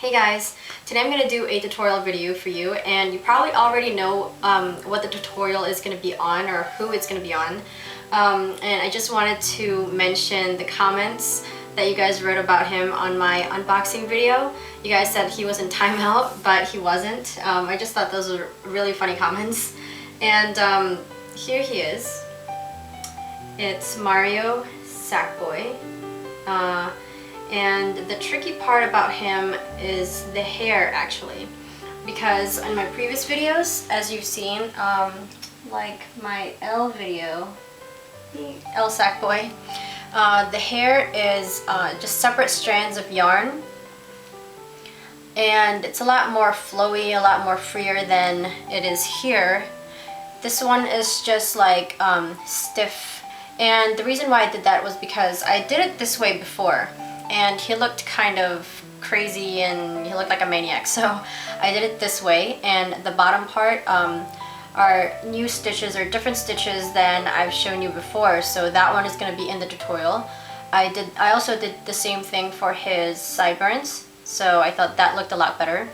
Hey guys, today I'm going to do a tutorial video for you, and you probably already know what the tutorial is going to be on or who it's going to be on. And I just wanted to mention the comments that you guys wrote about him on my unboxing video. You guys said he was in timeout, but he wasn't. I just thought those were really funny comments. And here he is. It's Mario Sackboy. And the tricky part about him is the hair, actually, because in my previous videos, as you've seen, like my L video, L Sackboy, the hair is just separate strands of yarn, and it's a lot more flowy, a lot more freer than it is here. This one is just like stiff, and the reason why I did that was because I did it this way before. And he looked kind of crazy and he looked like a maniac, so I did it this way. And the bottom part are new stitches or different stitches than I've shown you before, so that one is going to be in the tutorial. I also did the same thing for his sideburns, so I thought that looked a lot better.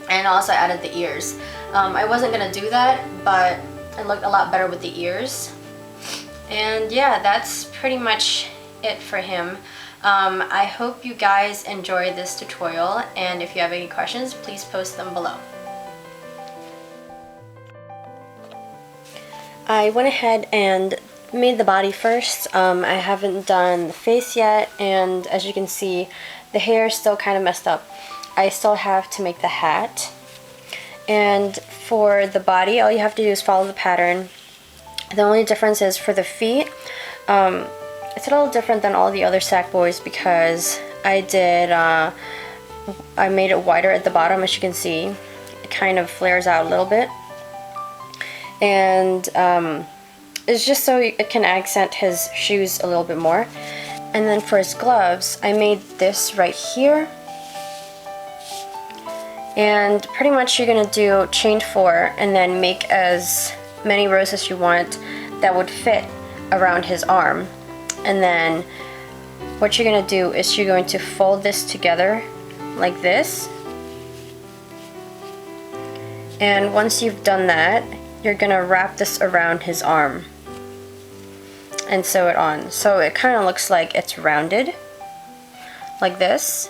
And also added the ears. I wasn't going to do that, but it looked a lot better with the ears. And yeah, that's pretty much it for him. I hope you guys enjoy this tutorial, and if you have any questions, please post them below. I went ahead and made the body first. I haven't done the face yet, and as you can see, the hair is still kind of messed up. I still have to make the hat. And for the body, all you have to do is follow the pattern. The only difference is for the feet, it's a little different than all the other Sackboys because I made it wider at the bottom. As you can see, it kind of flares out a little bit, and it's just so it can accent his shoes a little bit more. And then for his gloves, I made this right here, and pretty much you're gonna do chain 4 and then make as many rows as you want that would fit around his arm. And then what you're going to do is you're going to fold this together like this. And once you've done that, you're going to wrap this around his arm and sew it on. So it kind of looks like it's rounded, like this.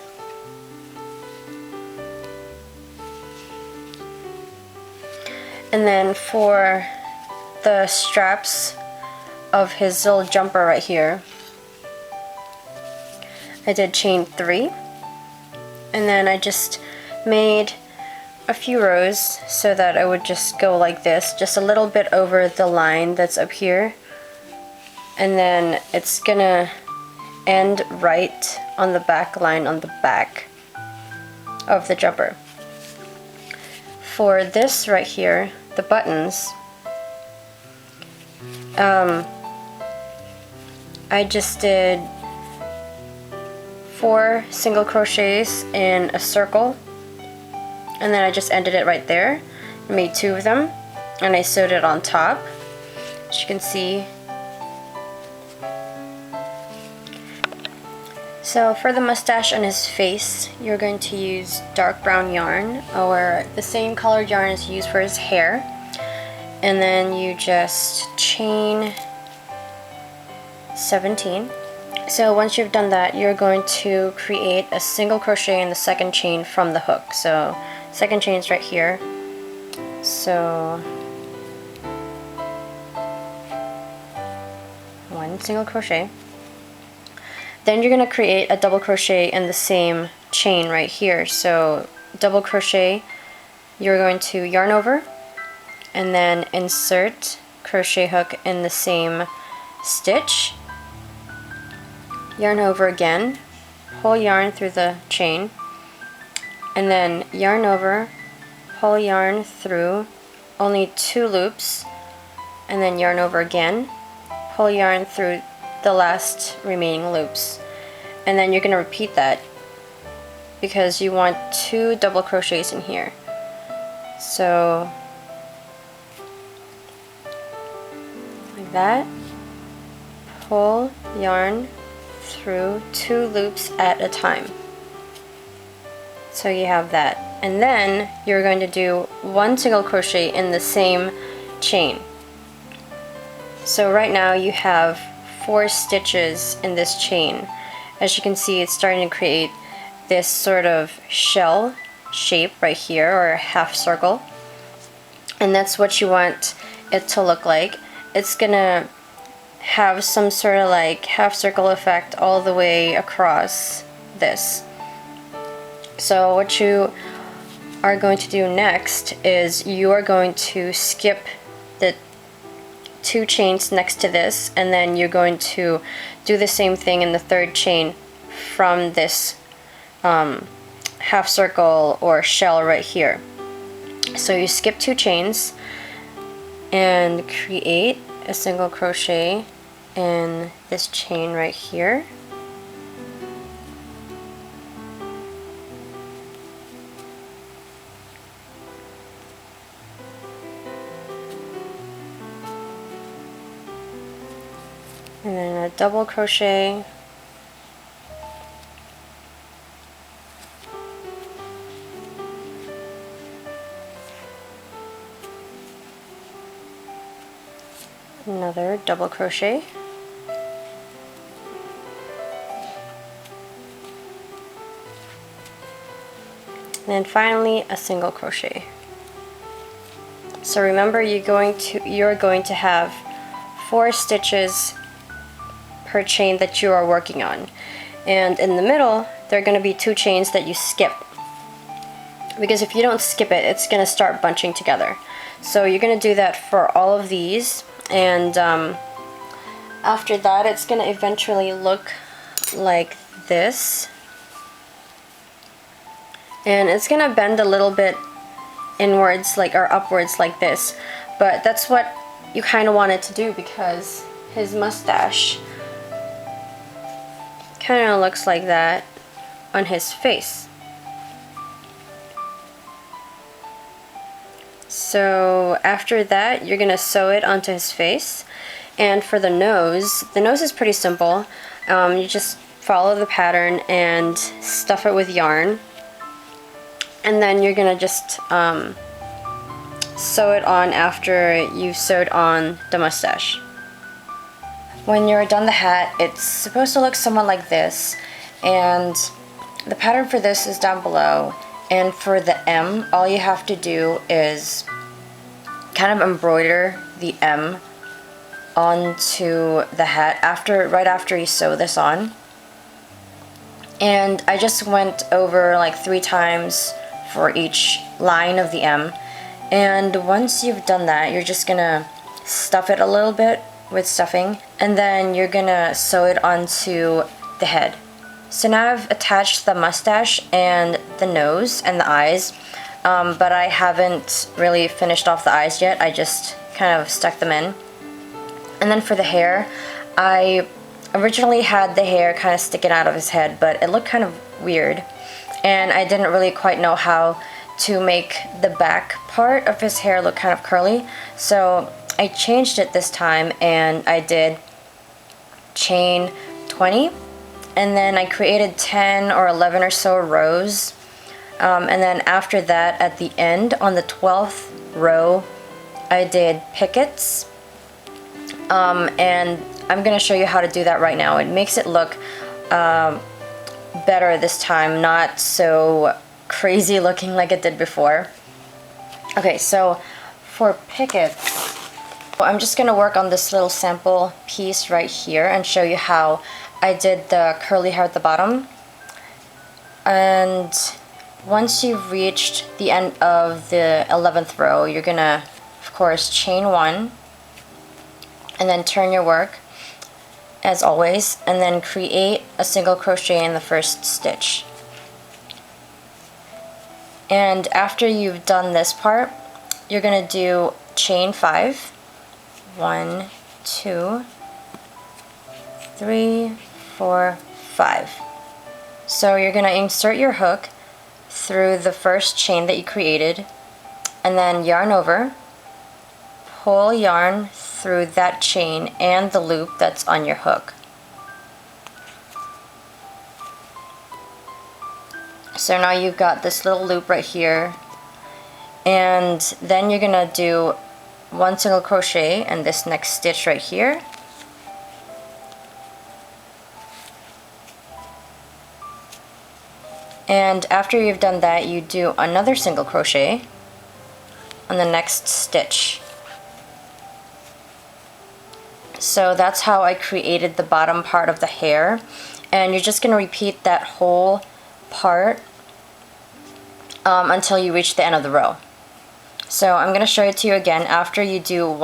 And then for the straps of his little jumper right here, I did chain 3, and then I just made a few rows so that I would just go like this, just a little bit over the line that's up here, and then it's gonna end right on the back line on the back of the jumper. For this right here, the buttons, I just did 4 single crochets in a circle, and then I just ended it right there. I made 2 of them, and I sewed it on top, as you can see. So for the mustache on his face, you're going to use dark brown yarn, or the same colored yarn as used for his hair, and then you just chain 17. So once you've done that, you're going to create a single crochet in the second chain from the hook. So second chain is right here. So 1 single crochet. Then you're going to create a double crochet in the same chain right here. So double crochet, you're going to yarn over and then insert crochet hook in the same stitch. Yarn over again, pull yarn through the chain, and then yarn over, pull yarn through only 2 loops, and then yarn over again, pull yarn through the last remaining loops. And then you're going to repeat that because you want 2 double crochets in here. So like that, pull yarn through 2 loops at a time. So you have that, and then you're going to do 1 single crochet in the same chain. So right now you have 4 stitches in this chain. As you can see, it's starting to create this sort of shell shape right here, or a half circle, and that's what you want it to look like. It's gonna have some sort of like half circle effect all the way across this. So what you are going to do next is you are going to skip the 2 chains next to this, and then you're going to do the same thing in the 3rd chain from this half circle or shell right here. So you skip 2 chains and create a single crochet in this chain right here. And then a double crochet, another double crochet, and then finally a single crochet. So remember, you're going to have 4 stitches per chain that you are working on, and in the middle there are going to be 2 chains that you skip, because if you don't skip it, it's going to start bunching together. So you're going to do that for all of these, and after that it's going to eventually look like this, and it's going to bend a little bit inwards like, or upwards like this, but that's what you kind of want it to do, because his mustache kind of looks like that on his face. So after that, you're gonna sew it onto his face. And for the nose is pretty simple. You just follow the pattern and stuff it with yarn, and then you're gonna just sew it on after you've sewed on the mustache. When you're done the hat, it's supposed to look somewhat like this, and the pattern for this is down below. And for the M, all you have to do is kind of embroider the M onto the hat right after you sew this on. And I just went over like 3 times for each line of the M. And once you've done that, you're just gonna stuff it a little bit with stuffing, and then you're gonna sew it onto the head. So now I've attached the mustache and the nose and the eyes, but I haven't really finished off the eyes yet. I just kind of stuck them in. And then for the hair, I originally had the hair kind of sticking out of his head, but it looked kind of weird, and I didn't really quite know how to make the back part of his hair look kind of curly. So I changed it this time, and I did chain 20, and then I created 10 or 11 or so rows, and then after that, at the end on the 12th row, I did pickets, and I'm gonna show you how to do that right now. It makes it look better this time, not so crazy looking like it did before. Okay, so for pickets, I'm just going to work on this little sample piece right here and show you how I did the curly hair at the bottom. And once you've reached the end of the 11th row, you're going to, of course, chain 1, and then turn your work as always, and then create a single crochet in the first stitch. And after you've done this part, you're going to do chain 5. 1, 2, 3, 4, 5. So you're going to insert your hook through the first chain that you created, and then yarn over, pull yarn through that chain and the loop that's on your hook. So now you've got this little loop right here, and then you're gonna do 1 single crochet in this next stitch right here. And after you've done that, you do another single crochet on the next stitch. So that's how I created the bottom part of the hair, and you're just going to repeat that whole part until you reach the end of the row. So I'm going to show it to you again. After you do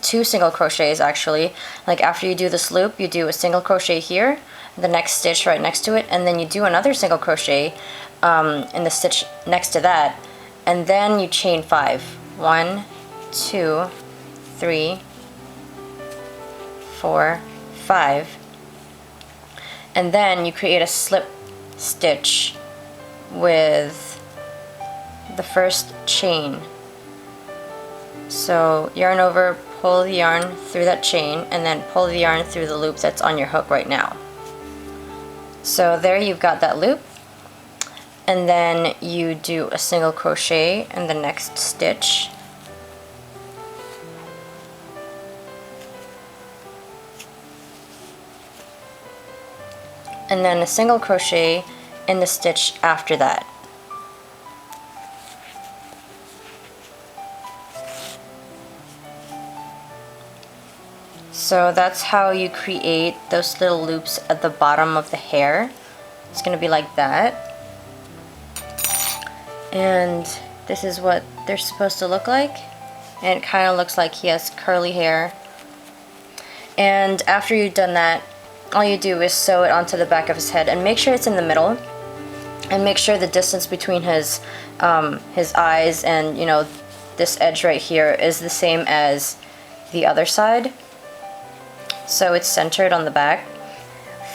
2 single crochets, actually, like after you do this loop, you do a single crochet here, the next stitch right next to it, and then you do another single crochet in the stitch next to that, and then you chain 5. 1, 2, 3, 4, 5, and then you create a slip stitch with the first chain. So yarn over, pull the yarn through that chain, and then pull the yarn through the loop that's on your hook right now. So there you've got that loop, and then you do a single crochet in the next stitch. And then a single crochet in the stitch after that. So that's how you create those little loops at the bottom of the hair. It's going to be like that. And this is what they're supposed to look like. And it kind of looks like he has curly hair. And after you've done that, all you do is sew it onto the back of his head, and make sure it's in the middle, and make sure the distance between his eyes and, you know, this edge right here is the same as the other side, so it's centered on the back.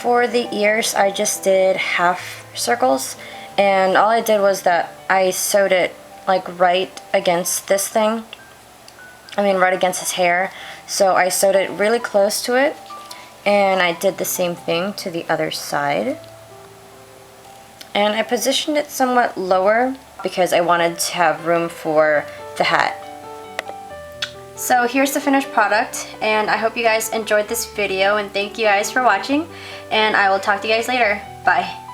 For the ears, I just did half circles, and all I did was that I sewed it like right against this thing, right against his hair, so I sewed it really close to it. And I did the same thing to the other side. And I positioned it somewhat lower because I wanted to have room for the hat. So here's the finished product, and I hope you guys enjoyed this video, and thank you guys for watching, and I will talk to you guys later. Bye.